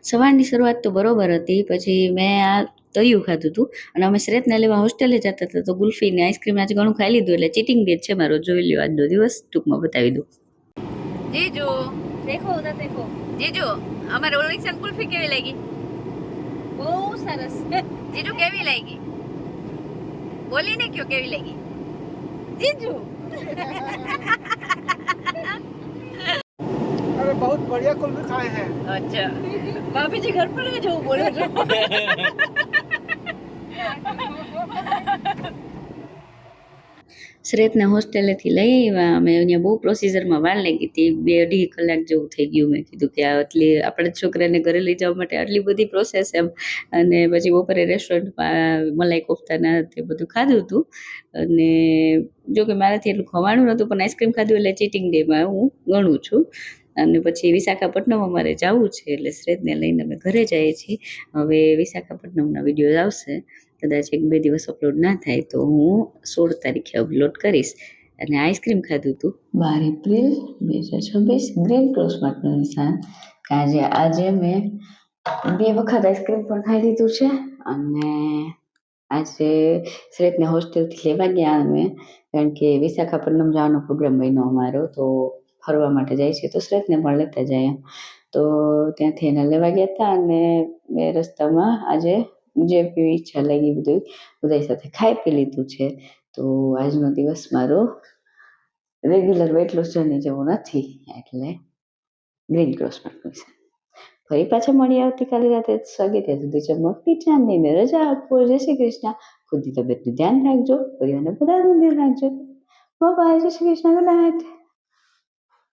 સવારની શરૂઆત તો બરોબર હતી, પછી મેં આ તળિયું ખાધું હતું અને અમે શ્રેતને લેવા હોસ્ટેલે જતા હતા તો ગુલ્ફી ને આઈસ્ક્રીમ આજે ઘણું ખાઈ લીધું, એટલે ચીટિંગ ડે છે મારો, જોઈ લ્યો આજનો દિવસ ટૂંકમાં બતાવી દઉં. જીજુ દેખો ઉધર દેખો. જીજુ અમારે ઓલિક્સન ગુલ્ફી કેવી લાગી? બહુ સરસ. જીજુ કેવી લાગી? બોલીને કયો કેવી લાગી જીજુ? अरे बहुत बढ़िया कुल्फी खाए हैं। अच्छा भाभी जी घर पर जो बोलो जो શ્રેતને હોસ્ટેલેથી લઈ આવ્યા અમે. અહીંયા બહુ પ્રોસીજરમાં વાર લાગી હતી, 2-2.5 કલાક જેવું થઈ ગયું. મેં કીધું કે આટલી આપણા છોકરાને ઘરે લઈ જવા માટે આટલી બધી પ્રોસેસ એમ. અને પછી બપોરે રેસ્ટોરન્ટમાં મલાઈ કોફતાના તે બધું ખાધું હતું. અને જો કે મારાથી એટલું ખવાનું નહોતું, પણ આઈસ્ક્રીમ ખાધું એટલે ચીટિંગ ડેમાં હું ગણું છું. અને પછી વિશાખાપટ્ટનમ અમારે જવું છે, એટલે શ્રેતને લઈને અમે ઘરે જઈએ છીએ. હવે વિશાખાપટ્ટનમના વિડીયો આવશે, કદાચ 1-2 દિવસ અપલોડ ના થાય તો હું 16 તારીખે અપલોડ કરીશ. અને આઈસ્ક્રીમ ખાધું હતું 12 એપ્રિલ 2026, ગ્રીન ક્રોસ માર્કનું નિશાન. આજે મેં 2 વખત આઈસ્ક્રીમ પણ ખાઈ લીધું છે. અને આજે શ્રેતને હોસ્ટેલથી લેવા ગયા અમે, કારણ કે વિશાખાપટ્ટનમ જવાનો પ્રોગ્રામ બન્યો અમારો, તો ફરવા માટે જાય છે તો શ્રેતને પણ લેતા જાય એમ. તો ત્યાંથી એને લેવા ગયા હતા અને બે રસ્તામાં આજે જે પી ઈચ્છા લાગી બધા સાથે ખાઈ પી લીધું છે. તો આજનો દિવસ મારો રેગ્યુલર વેટ લોસ જર્ની જેવો નથી, એટલે ગ્રીન ક્રોસ માર્કનું છે. ફરી પાછા મળી આવતીકાલે રાતે 10 વાગે. ત્યાં સુધી ચમકતી ચાંદનીને રજા આપો. જય શ્રી કૃષ્ણ. ખુદની તબિયતનું ધ્યાન રાખજો, પરિવારના બધાનું ધ્યાન રાખજો. બાય, જય શ્રી કૃષ્ણ, ગુડ નાઇટ.